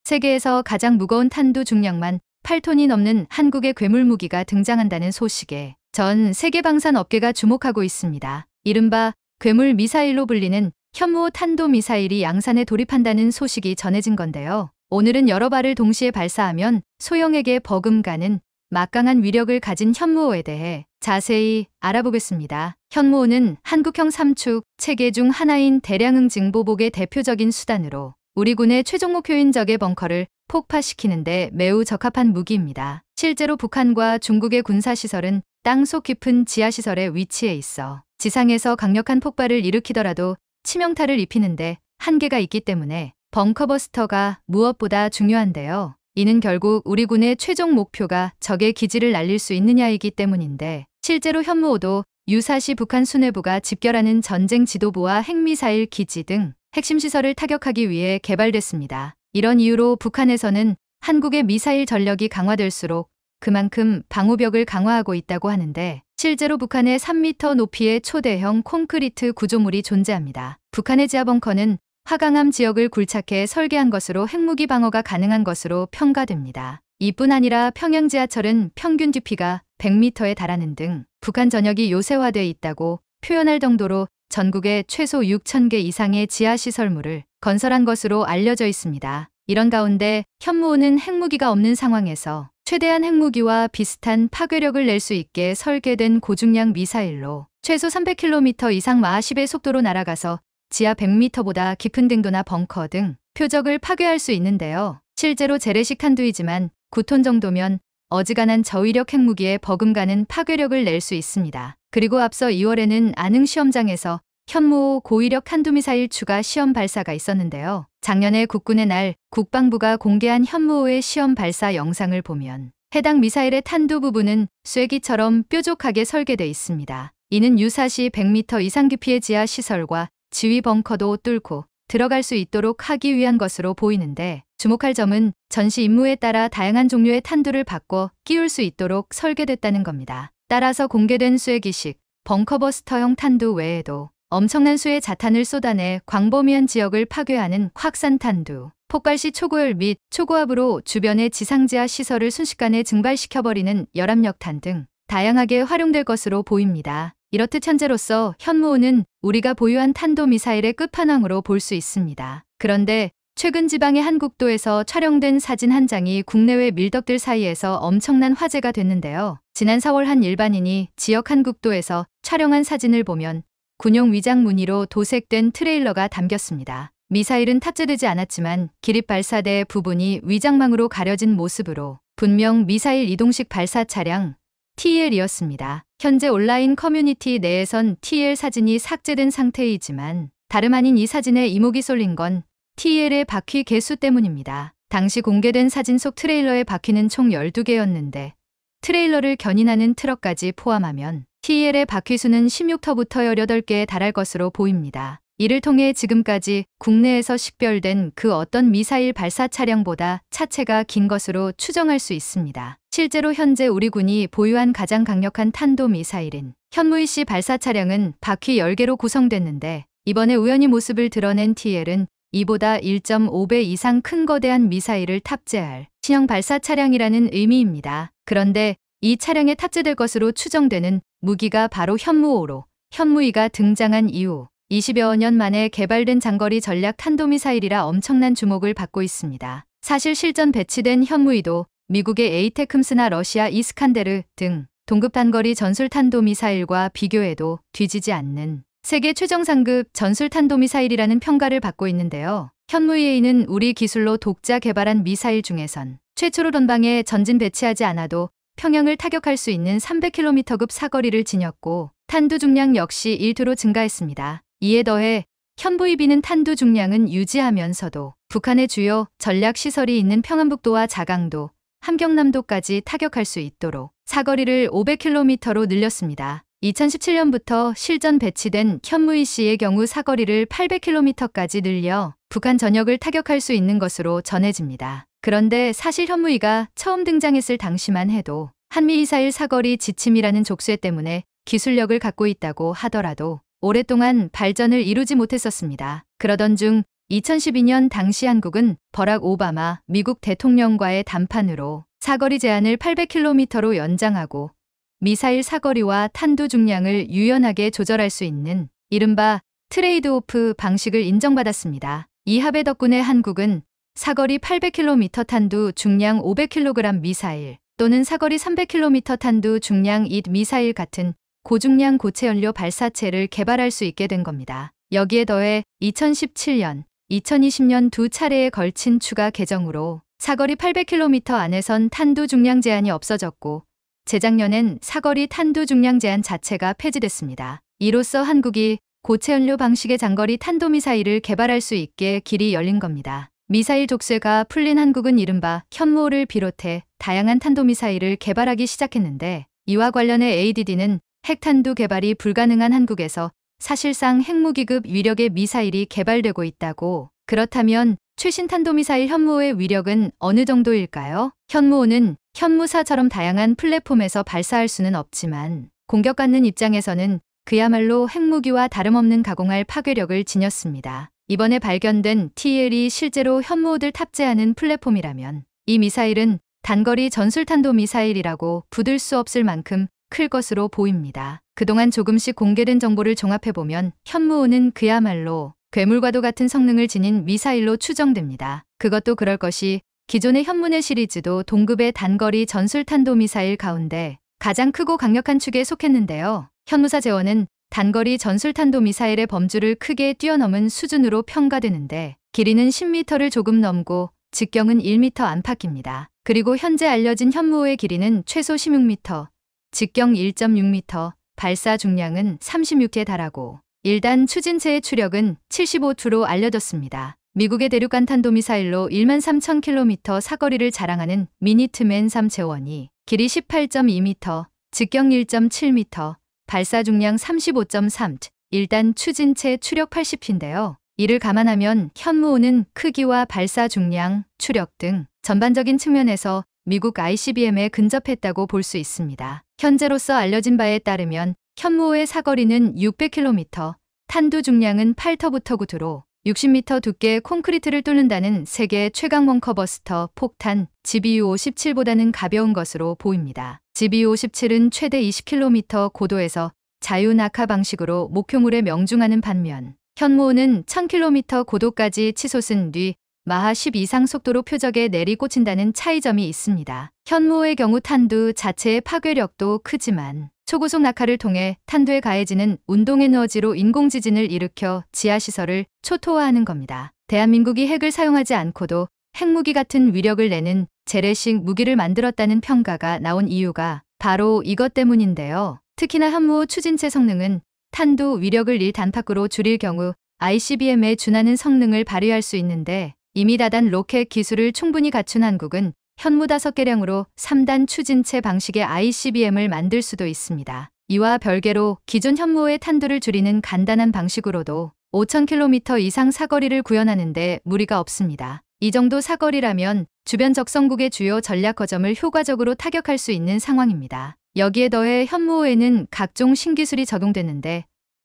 세계에서 가장 무거운 탄두 중량만 8톤이 넘는 한국의 괴물 무기가 등장한다는 소식에 전 세계 방산 업계가 주목하고 있습니다. 이른바 괴물 미사일로 불리는 현무호 탄도미사일이 양산에 돌입한다는 소식이 전해진 건데요. 오늘은 여러 발을 동시에 발사하면 소형에게 버금가는 막강한 위력을 가진 현무호에 대해 자세히 알아보겠습니다. 현무호는 한국형 3축 체계 중 하나인 대량응 증보복의 대표적인 수단으로 우리 군의 최종 목표인 적의 벙커를 폭파시키는 데 매우 적합한 무기입니다. 실제로 북한과 중국의 군사시설은 땅속 깊은 지하시설에 위치해 있어 지상에서 강력한 폭발을 일으키더라도 치명타를 입히는데 한계가 있기 때문에 벙커버스터가 무엇보다 중요한데요. 이는 결국 우리 군의 최종 목표가 적의 기지를 날릴 수 있느냐이기 때문인데 실제로 현무호도 유사시 북한 수뇌부가 집결하는 전쟁 지도부와 핵미사일 기지 등 핵심 시설을 타격하기 위해 개발됐습니다. 이런 이유로 북한에서는 한국의 미사일 전력이 강화될수록 그만큼 방호벽을 강화하고 있다고 하는데 실제로 북한에 3m 높이의 초대형 콘크리트 구조물이 존재합니다. 북한의 지하벙커는 화강암 지역을 굴착해 설계한 것으로 핵무기 방어가 가능한 것으로 평가됩니다. 이뿐 아니라 평양 지하철은 평균 깊이가 100m에 달하는 등 북한 전역이 요새화되어 있다고 표현할 정도로 전국에 최소 6,000개 이상의 지하시설물을 건설한 것으로 알려져 있습니다. 이런 가운데 현무호는 핵무기가 없는 상황에서 최대한 핵무기와 비슷한 파괴력을 낼 수 있게 설계된 고중량 미사일로 최소 300km 이상 마하 10의 속도로 날아가서 지하 100m보다 깊은 등도나 벙커 등 표적을 파괴할 수 있는데요. 실제로 재래식 탄두이지만 9톤 정도면 어지간한 저위력 핵무기에 버금가는 파괴력을 낼 수 있습니다. 그리고 앞서 2월에는 안흥 시험장에서 현무호 고위력 탄두미사일 추가 시험 발사가 있었는데요. 작년에 국군의 날 국방부가 공개한 현무호의 시험 발사 영상을 보면 해당 미사일의 탄두 부분은 쐐기처럼 뾰족하게 설계돼 있습니다. 이는 유사시 100m 이상 깊이의 지하 시설과 지휘 벙커도 뚫고 들어갈 수 있도록 하기 위한 것으로 보이는데 주목할 점은 전시 임무에 따라 다양한 종류의 탄두를 바꿔 끼울 수 있도록 설계됐다는 겁니다. 따라서 공개된 쐐기식 벙커버스터형 탄두 외에도 엄청난 수의 자탄을 쏟아내 광범위한 지역을 파괴하는 확산탄두, 폭발 시 초고열 및 초고압으로 주변의 지상지하 시설을 순식간에 증발시켜버리는 열압력탄 등 다양하게 활용될 것으로 보입니다. 이렇듯 현재로서 현무호는 우리가 보유한 탄도미사일의 끝판왕으로 볼 수 있습니다. 그런데 최근 지방의 한 국도에서 촬영된 사진 한 장이 국내외 밀덕들 사이에서 엄청난 화제가 됐는데요. 지난 4월 한 일반인이 지역 한 국도에서 촬영한 사진을 보면 군용 위장 무늬로 도색된 트레일러가 담겼습니다. 미사일은 탑재되지 않았지만 기립 발사대 부분이 위장망으로 가려진 모습으로 분명 미사일 이동식 발사 차량 TL이었습니다. 현재 온라인 커뮤니티 내에선 TL 사진이 삭제된 상태이지만 다름 아닌 이 사진에 이목이 쏠린 건 TL의 바퀴 개수 때문입니다. 당시 공개된 사진 속 트레일러의 바퀴는 총 12개였는데 트레일러를 견인하는 트럭까지 포함하면 TL의 바퀴수는 16터부터 18개에 달할 것으로 보입니다. 이를 통해 지금까지 국내에서 식별된 그 어떤 미사일 발사 차량보다 차체가 긴 것으로 추정할 수 있습니다. 실제로 현재 우리 군이 보유한 가장 강력한 탄도미사일인 현무이씨 발사 차량은 바퀴 10개로 구성됐는데 이번에 우연히 모습을 드러낸 TL은 이보다 1.5배 이상 큰 거대한 미사일을 탑재할 신형 발사 차량이라는 의미입니다. 그런데 이 차량에 탑재될 것으로 추정되는 무기가 바로 현무호로 현무이가 등장한 이후 20여 년 만에 개발된 장거리 전략 탄도미사일이라 엄청난 주목을 받고 있습니다. 사실 실전 배치된 현무이도 미국의 에이테크스나 러시아 이스칸데르 등 동급 단거리 전술 탄도미사일과 비교해도 뒤지지 않는 세계 최정 상급 전술 탄도미사일이라는 평가를 받고 있는데요. 현무이는 우리 기술로 독자 개발한 미사일 중에선 최초로 전방에 전진 배치하지 않아도 평양을 타격할 수 있는 300km급 사거리를 지녔고 탄두 중량 역시 1두로 증가했습니다. 이에 더해 현무이비는 탄두 중량은 유지하면서도 북한의 주요 전략 시설이 있는 평안북도와 자강도, 함경남도까지 타격할 수 있도록 사거리를 500km로 늘렸습니다. 2017년부터 실전 배치된 현무이씨의 경우 사거리를 800km까지 늘려 북한 전역을 타격할 수 있는 것으로 전해집니다. 그런데 사실 현무이가 처음 등장했을 당시만 해도 한미미사일 사거리 지침이라는 족쇄 때문에 기술력을 갖고 있다고 하더라도 오랫동안 발전을 이루지 못했었습니다. 그러던 중 2012년 당시 한국은 버락 오바마 미국 대통령과의 담판으로 사거리 제한을 800km로 연장하고 미사일 사거리와 탄두 중량을 유연하게 조절할 수 있는 이른바 트레이드오프 방식을 인정받았습니다. 이 합의 덕분에 한국은 사거리 800km 탄두 중량 500kg 미사일 또는 사거리 300km 탄두 중량 2 미사일 같은 고중량 고체연료 발사체를 개발할 수 있게 된 겁니다. 여기에 더해 2017년, 2020년 두 차례에 걸친 추가 개정으로 사거리 800km 안에선 탄두 중량 제한이 없어졌고 재작년엔 사거리 탄두 중량 제한 자체가 폐지됐습니다. 이로써 한국이 고체연료 방식의 장거리 탄도미사일을 개발할 수 있게 길이 열린 겁니다. 미사일 족쇄가 풀린 한국은 이른바 현무호를 비롯해 다양한 탄도미사일을 개발하기 시작했는데 이와 관련해 ADD는 핵탄두 개발이 불가능한 한국에서 사실상 핵무기급 위력의 미사일이 개발되고 있다고. 그렇다면 최신 탄도미사일 현무호의 위력은 어느 정도일까요? 현무호는 현무사처럼 다양한 플랫폼에서 발사할 수는 없지만 공격받는 입장에서는 그야말로 핵무기와 다름없는 가공할 파괴력을 지녔습니다. 이번에 발견된 TL이 실제로 현무호들 탑재하는 플랫폼이라면 이 미사일은 단거리 전술탄도미사일이라고 부들 수 없을 만큼 클 것으로 보입니다. 그동안 조금씩 공개된 정보를 종합해보면 현무호는 그야말로 괴물과도 같은 성능을 지닌 미사일로 추정됩니다. 그것도 그럴 것이 기존의 현무내 시리즈도 동급의 단거리 전술탄도미사일 가운데 가장 크고 강력한 축에 속했는데요. 현무사 제원은 단거리 전술탄도미사일의 범주를 크게 뛰어넘은 수준으로 평가되는데 길이는 10m를 조금 넘고 직경은 1m 안팎입니다. 그리고 현재 알려진 현무호의 길이는 최소 16m, 직경 1.6m, 발사 중량은 36에 달하고 1단 추진체의 추력은 75투로 알려졌습니다. 미국의 대륙간 탄도미사일로 13,000km 사거리를 자랑하는 미니트맨 3 제원이 길이 18.2m, 직경 1.7m, 발사 중량 35.3, 1단 추진체 추력 80인데요. 이를 감안하면 현무호는 크기와 발사 중량, 추력 등 전반적인 측면에서 미국 ICBM에 근접했다고 볼 수 있습니다. 현재로서 알려진 바에 따르면 현무호의 사거리는 600km, 탄두 중량은 8터부터 9투로 60m 두께의 콘크리트를 뚫는다는 세계 최강 벙커버스터 폭탄 GBU-57보다는 가벼운 것으로 보입니다. GBU-57은 최대 20km 고도에서 자유낙하 방식으로 목표물에 명중하는 반면 현무호는 1000km 고도까지 치솟은 뒤 마하 10 이상 속도로 표적에 내리꽂힌다는 차이점이 있습니다. 현무호의 경우 탄두 자체의 파괴력도 크지만 초고속 낙하를 통해 탄두에 가해지는 운동에너지로 인공지진을 일으켜 지하시설을 초토화하는 겁니다. 대한민국이 핵을 사용하지 않고도 핵무기 같은 위력을 내는 재래식 무기를 만들었다는 평가가 나온 이유가 바로 이것 때문인데요. 특히나 현무호 추진체 성능은 탄두 위력을 1단파크로 줄일 경우 ICBM에 준하는 성능을 발휘할 수 있는데 이미 다단 로켓 기술을 충분히 갖춘 한국은 현무 5개량으로 3단 추진체 방식의 ICBM을 만들 수도 있습니다. 이와 별개로 기존 현무호의 탄두를 줄이는 간단한 방식으로도 5,000km 이상 사거리를 구현하는 데 무리가 없습니다. 이 정도 사거리라면 주변 적성국의 주요 전략 거점을 효과적으로 타격할 수 있는 상황입니다. 여기에 더해 현무호에는 각종 신기술이 적용되는데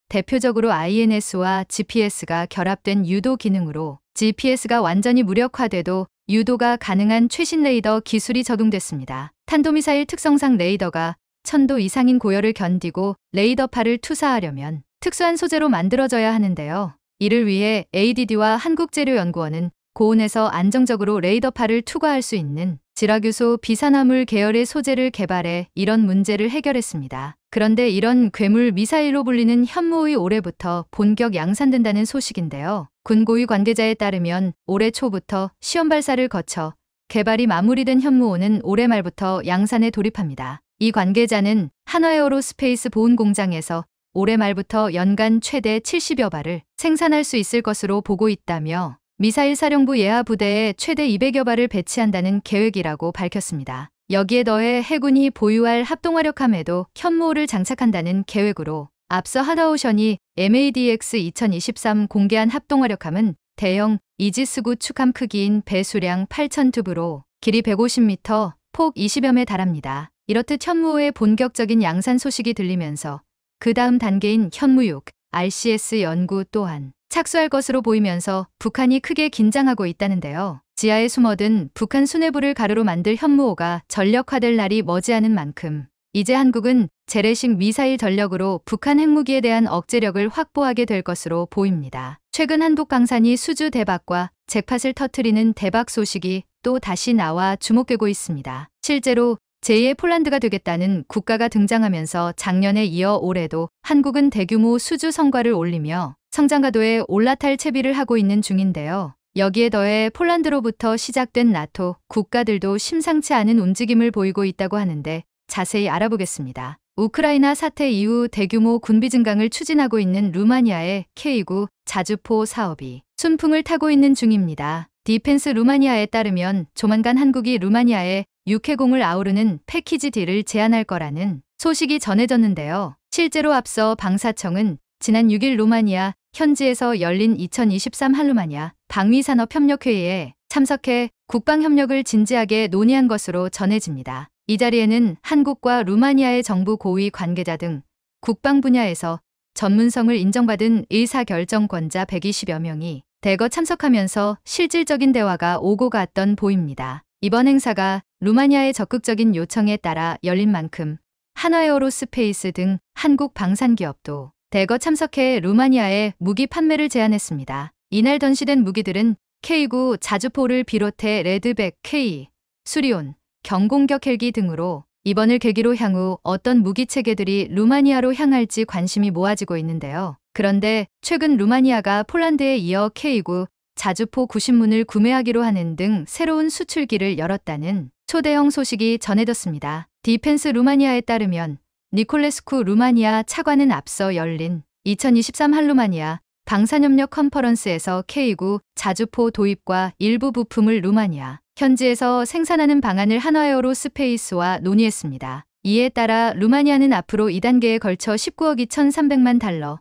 대표적으로 INS와 GPS가 결합된 유도 기능으로 GPS가 완전히 무력화돼도 유도가 가능한 최신 레이더 기술이 적용됐습니다. 탄도미사일 특성상 레이더가 1000도 이상인 고열을 견디고 레이더파를 투사하려면 특수한 소재로 만들어져야 하는데요. 이를 위해 ADD와 한국재료연구원은 고온에서 안정적으로 레이더파를 투과할 수 있는 지라규소 비산화물 계열의 소재를 개발해 이런 문제를 해결했습니다. 그런데 이런 괴물 미사일로 불리는 현무호의 올해부터 본격 양산된다는 소식인데요. 군 고위 관계자에 따르면 올해 초부터 시험 발사를 거쳐 개발이 마무리된 현무호는 올해 말부터 양산에 돌입합니다. 이 관계자는 한화에어로스페이스 보훈 공장에서 올해 말부터 연간 최대 70여 발을 생산할 수 있을 것으로 보고 있다며 미사일 사령부 예하 부대에 최대 200여 발을 배치한다는 계획이라고 밝혔습니다. 여기에 더해 해군이 보유할 합동화력함에도 현무호를 장착한다는 계획으로 앞서 하나오션이 MADX 2023 공개한 합동화력함은 대형 이지스 9 축함 크기인 배수량 8,000튜브로 길이 150m, 폭 20여에 달합니다. 이렇듯 현무호의 본격적인 양산 소식이 들리면서 그 다음 단계인 현무6, RCS 연구 또한 착수할 것으로 보이면서 북한이 크게 긴장하고 있다는데요. 지하에 숨어든 북한 수뇌부를 가루로 만들 현무호가 전력화될 날이 머지않은 만큼 이제 한국은 재래식 미사일 전력으로 북한 핵무기에 대한 억제력을 확보하게 될 것으로 보입니다. 최근 한국 방산이 수주 대박과 잭팟을 터뜨리는 대박 소식이 또 다시 나와 주목되고 있습니다. 실제로 제2의 폴란드가 되겠다는 국가가 등장하면서 작년에 이어 올해도 한국은 대규모 수주 성과를 올리며 성장가도에 올라탈 채비를 하고 있는 중인데요. 여기에 더해 폴란드로부터 시작된 나토 국가들도 심상치 않은 움직임을 보이고 있다고 하는데 자세히 알아보겠습니다. 우크라이나 사태 이후 대규모 군비 증강을 추진하고 있는 루마니아의 K9 자주포 사업이 순풍을 타고 있는 중입니다. 디펜스 루마니아에 따르면 조만간 한국이 루마니아에 육해공을 아우르는 패키지 딜을 제안할 거라는 소식이 전해졌는데요. 실제로 앞서 방사청은 지난 6일 루마니아 현지에서 열린 2023 한루마니아 방위산업협력회의에 참석해 국방협력을 진지하게 논의한 것으로 전해집니다. 이 자리에는 한국과 루마니아의 정부 고위 관계자 등 국방 분야에서 전문성을 인정받은 의사결정권자 120여 명이 대거 참석하면서 실질적인 대화가 오고 갔던 보입니다. 이번 행사가 루마니아의 적극적인 요청에 따라 열린 만큼 한화에어로스페이스 등 한국 방산기업도 대거 참석해 루마니아에 무기 판매를 제안했습니다. 이날 전시된 무기들은 K9 자주포를 비롯해 레드백, K, 수리온, 경공격 헬기 등으로 이번을 계기로 향후 어떤 무기 체계들이 루마니아로 향할지 관심이 모아지고 있는데요. 그런데 최근 루마니아가 폴란드에 이어 K9 자주포 90문을 구매하기로 하는 등 새로운 수출기를 열었다는 초대형 소식이 전해졌습니다. 디펜스 루마니아에 따르면 니콜레스쿠 루마니아 차관은 앞서 열린 2023 한루마니아 방산협력 컨퍼런스에서 K9 자주포 도입과 일부 부품을 루마니아 현지에서 생산하는 방안을 한화에어로스페이스와 논의했습니다. 이에 따라 루마니아는 앞으로 2단계에 걸쳐 19억 2,300만 달러,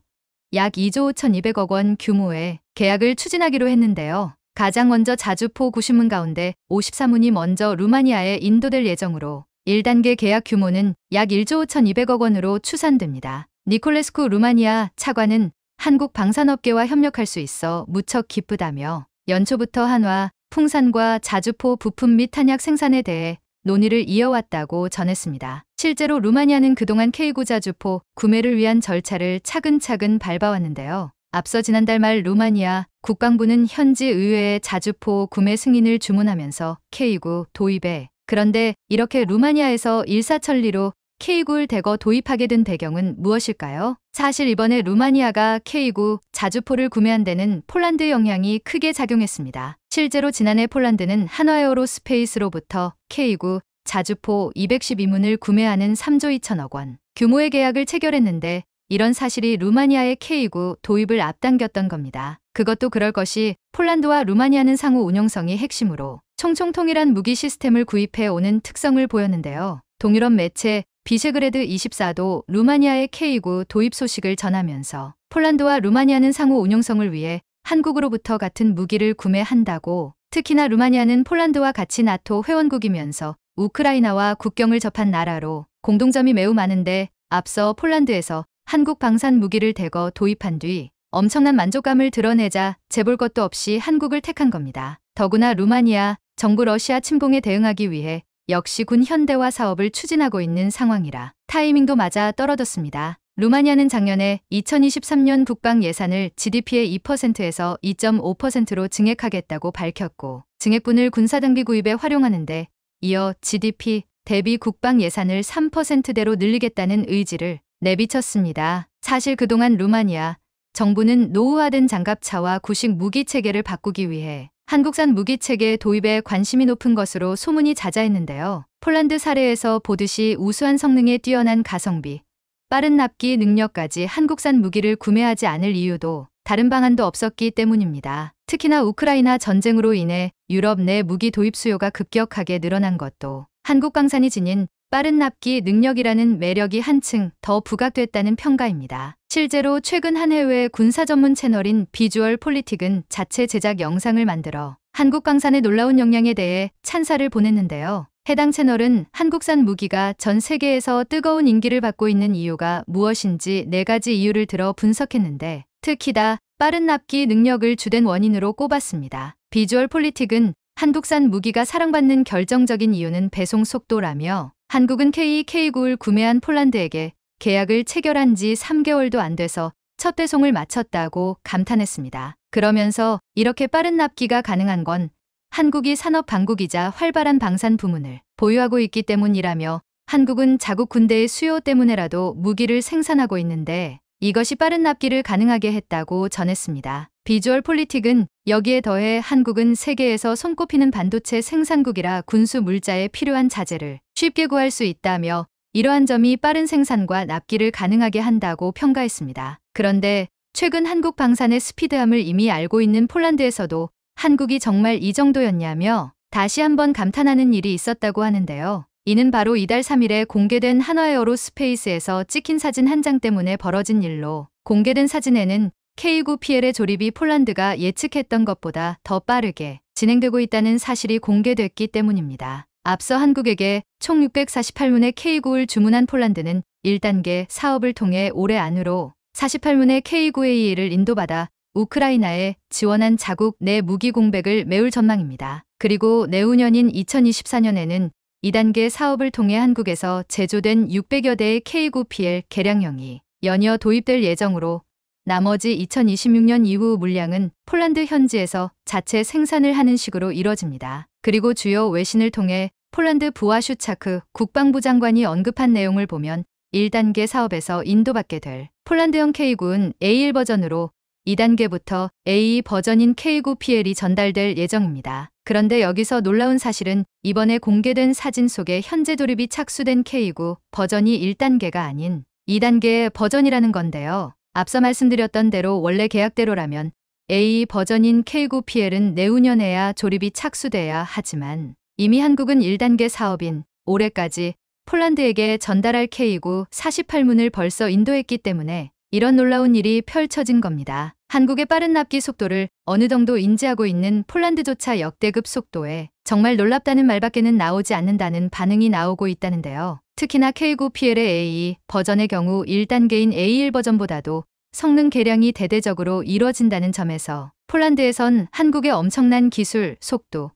약 2조 5,200억 원 규모의 계약을 추진하기로 했는데요. 가장 먼저 자주포 90문 가운데 54문이 먼저 루마니아에 인도될 예정으로 1단계 계약 규모는 약 1조 5,200억 원으로 추산됩니다. 니콜레스쿠 루마니아 차관은 한국 방산업계와 협력할 수 있어 무척 기쁘다며 연초부터 한화, 풍산과 자주포 부품 및 탄약 생산에 대해 논의를 이어왔다고 전했습니다. 실제로 루마니아는 그동안 K9 자주포 구매를 위한 절차를 차근차근 밟아왔는데요. 앞서 지난달 말 루마니아 국방부는 현지 의회에 자주포 구매 승인을 주문하면서 K9 도입에 그런데 이렇게 루마니아에서 일사천리로 K9를 대거 도입하게 된 배경은 무엇일까요? 사실 이번에 루마니아가 K9 자주포를 구매한 데는 폴란드 영향이 크게 작용했습니다. 실제로 지난해 폴란드는 한화에어로스페이스로부터 K9 자주포 212문을 구매하는 3조 2천억 원 규모의 계약을 체결했는데 이런 사실이 루마니아의 K9 도입을 앞당겼던 겁니다. 그것도 그럴 것이 폴란드와 루마니아는 상호 운용성이 핵심으로 총총 통일한 무기 시스템을 구입해 오는 특성을 보였는데요. 동유럽 매체 비셰그레드 24도 루마니아의 K9 도입 소식을 전하면서 폴란드와 루마니아는 상호 운용성을 위해 한국으로부터 같은 무기를 구매한다고 특히나 루마니아는 폴란드와 같이 나토 회원국이면서 우크라이나와 국경을 접한 나라로 공동점이 매우 많은데 앞서 폴란드에서 한국 방산 무기를 대거 도입한 뒤 엄청난 만족감을 드러내자 재볼 것도 없이 한국을 택한 겁니다. 더구나 루마니아 정부 러시아 침공에 대응하기 위해 역시 군 현대화 사업을 추진하고 있는 상황이라 타이밍도 맞아 떨어졌습니다. 루마니아는 작년에 2023년 국방 예산을 GDP의 2%에서 2.5%로 증액하겠다고 밝혔고 증액분을 군사장비 구입에 활용하는데 이어 GDP 대비 국방 예산을 3%대로 늘리겠다는 의지를 내비쳤습니다. 사실 그동안 루마니아 정부는 노후화된 장갑차와 구식 무기 체계를 바꾸기 위해 한국산 무기 체계 도입에 관심이 높은 것으로 소문이 자자했는데요. 폴란드 사례에서 보듯이 우수한 성능에 뛰어난 가성비, 빠른 납기 능력까지 한국산 무기를 구매하지 않을 이유도 다른 방안도 없었기 때문입니다. 특히나 우크라이나 전쟁으로 인해 유럽 내 무기 도입 수요가 급격하게 늘어난 것도 한국 방산이 지닌 빠른 납기 능력이라는 매력이 한층 더 부각됐다는 평가입니다. 실제로 최근 한 해외 군사 전문 채널인 비주얼 폴리틱은 자체 제작 영상을 만들어 한국 방산의 놀라운 역량에 대해 찬사를 보냈는데요. 해당 채널은 한국산 무기가 전 세계에서 뜨거운 인기를 받고 있는 이유가 무엇인지 4가지 이유를 들어 분석했는데 특히나 빠른 납기 능력을 주된 원인으로 꼽았습니다. 비주얼 폴리틱은 한국산 무기가 사랑받는 결정적인 이유는 배송 속도라며 한국은 K9을 구매한 폴란드에게 계약을 체결한 지 3개월도 안 돼서 첫 배송을 마쳤다고 감탄했습니다. 그러면서 이렇게 빠른 납기가 가능한 건 한국이 산업 강국이자 활발한 방산 부문을 보유하고 있기 때문이라며 한국은 자국 군대의 수요 때문에라도 무기를 생산하고 있는데 이것이 빠른 납기를 가능하게 했다고 전했습니다. 비주얼 폴리틱은 여기에 더해 한국은 세계에서 손꼽히는 반도체 생산국이라 군수 물자에 필요한 자재를 쉽게 구할 수 있다며 이러한 점이 빠른 생산과 납기를 가능하게 한다고 평가했습니다. 그런데 최근 한국 방산의 스피드함을 이미 알고 있는 폴란드에서도 한국이 정말 이 정도였냐며 다시 한번 감탄하는 일이 있었다고 하는데요. 이는 바로 이달 3일에 공개된 한화에어로스페이스에서 찍힌 사진 한 장 때문에 벌어진 일로 공개된 사진에는 K9PL의 조립이 폴란드가 예측했던 것보다 더 빠르게 진행되고 있다는 사실이 공개됐기 때문입니다. 앞서 한국에게 총 648문의 K9를 주문한 폴란드는 1단계 사업을 통해 올해 안으로 48문의 K9AE를 인도받아 우크라이나에 지원한 자국 내 무기 공백을 메울 전망입니다. 그리고 내후년인 2024년에는 2단계 사업을 통해 한국에서 제조된 600여 대의 K9PL 개량형이 연이어 도입될 예정으로 나머지 2026년 이후 물량은 폴란드 현지에서 자체 생산을 하는 식으로 이뤄집니다. 그리고 주요 외신을 통해 폴란드 부아슈차크 국방부 장관이 언급한 내용을 보면 1단계 사업에서 인도받게 될 폴란드형 K9은 A1 버전으로 2단계부터 A2 버전인 K9PL이 전달될 예정입니다. 그런데 여기서 놀라운 사실은 이번에 공개된 사진 속에 현재 조립이 착수된 K9 버전이 1단계가 아닌 2단계의 버전이라는 건데요. 앞서 말씀드렸던 대로 원래 계약대로라면 A 버전인 K9PL은 내후년에야 조립이 착수돼야 하지만 이미 한국은 1단계 사업인 올해까지 폴란드에게 전달할 K9 48문을 벌써 인도했기 때문에 이런 놀라운 일이 펼쳐진 겁니다. 한국의 빠른 납기 속도를 어느 정도 인지하고 있는 폴란드조차 역대급 속도에 정말 놀랍다는 말밖에는 나오지 않는다는 반응이 나오고 있다는데요. 특히나 K9PL의 A2 버전의 경우 1단계인 A1 버전보다도 성능 개량이 대대적으로 이뤄진다는 점에서 폴란드에선 한국의 엄청난 기술, 속도,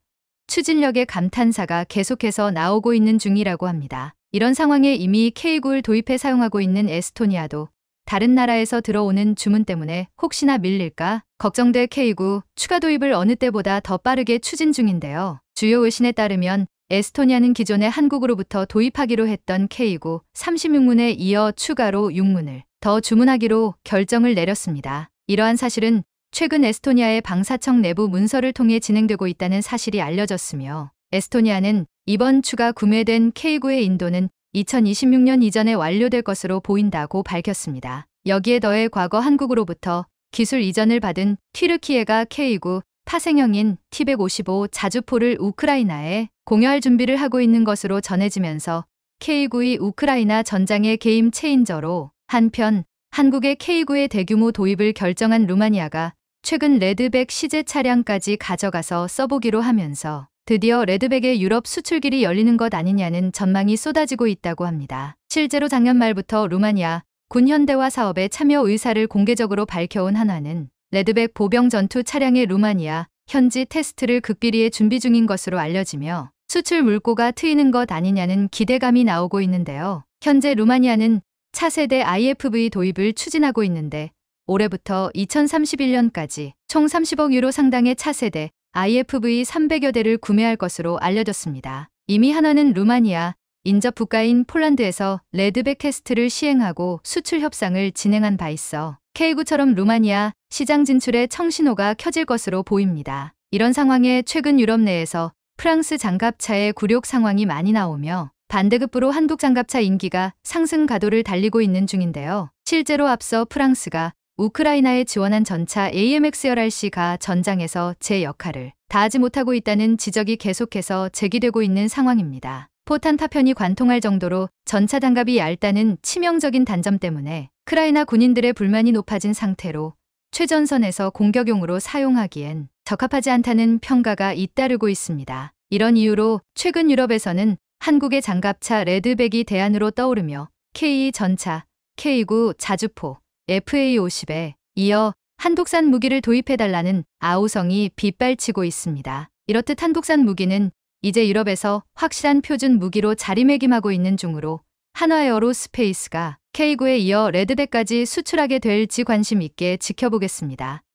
추진력의 감탄사가 계속해서 나오고 있는 중이라고 합니다. 이런 상황에 이미 K9를 도입해 사용하고 있는 에스토니아도 다른 나라에서 들어오는 주문 때문에 혹시나 밀릴까 걱정돼 K9 추가 도입을 어느 때보다 더 빠르게 추진 중인데요. 주요 외신에 따르면 에스토니아는 기존에 한국으로부터 도입하기로 했던 K9 36문에 이어 추가로 6문을 더 주문하기로 결정을 내렸습니다. 이러한 사실은 최근 에스토니아의 방사청 내부 문서를 통해 진행되고 있다는 사실이 알려졌으며 에스토니아는 이번 추가 구매된 K9의 인도는 2026년 이전에 완료될 것으로 보인다고 밝혔습니다. 여기에 더해 과거 한국으로부터 기술 이전을 받은 튀르키예가 K9 파생형인 T155 자주포를 우크라이나에 공여할 준비를 하고 있는 것으로 전해지면서 K9이 우크라이나 전장의 게임 체인저로 한편 한국의 K9의 대규모 도입을 결정한 루마니아가 최근 레드백 시제 차량까지 가져가서 써보기로 하면서 드디어 레드백의 유럽 수출길이 열리는 것 아니냐는 전망이 쏟아지고 있다고 합니다. 실제로 작년 말부터 루마니아 군 현대화 사업에 참여 의사를 공개적으로 밝혀온 한화는 레드백 보병 전투 차량의 루마니아 현지 테스트를 극비리에 준비 중인 것으로 알려지며 수출 물꼬가 트이는 것 아니냐는 기대감이 나오고 있는데요. 현재 루마니아는 차세대 IFV 도입을 추진하고 있는데 올해부터 2031년까지 총 30억 유로 상당의 차세대 IFV 300여 대를 구매할 것으로 알려졌습니다. 이미 한화는 루마니아, 인접 국가인 폴란드에서 레드백 테스트를 시행하고 수출 협상을 진행한 바 있어 K9처럼 루마니아 시장 진출에 청신호가 켜질 것으로 보입니다. 이런 상황에 최근 유럽 내에서 프랑스 장갑차의 굴욕 상황이 많이 나오며 반대급부로 한국 장갑차 인기가 상승 가도를 달리고 있는 중인데요. 실제로 앞서 프랑스가 우크라이나에 지원한 전차 AMX-10RC가 전장에서 제 역할을 다하지 못하고 있다는 지적이 계속해서 제기되고 있는 상황입니다. 포탄 파편이 관통할 정도로 전차 단갑이 얇다는 치명적인 단점 때문에 우크라이나 군인들의 불만이 높아진 상태로 최전선에서 공격용으로 사용하기엔 적합하지 않다는 평가가 잇따르고 있습니다. 이런 이유로 최근 유럽에서는 한국의 장갑차 레드백이 대안으로 떠오르며 K2 전차, K9 자주포, FA50에 이어 한국산 무기를 도입해달라는 아우성이 빗발치고 있습니다. 이렇듯 한국산 무기는 이제 유럽에서 확실한 표준 무기로 자리매김하고 있는 중으로 한화에어로스페이스가 K9에 이어 레드백까지 수출하게 될지 관심 있게 지켜보겠습니다.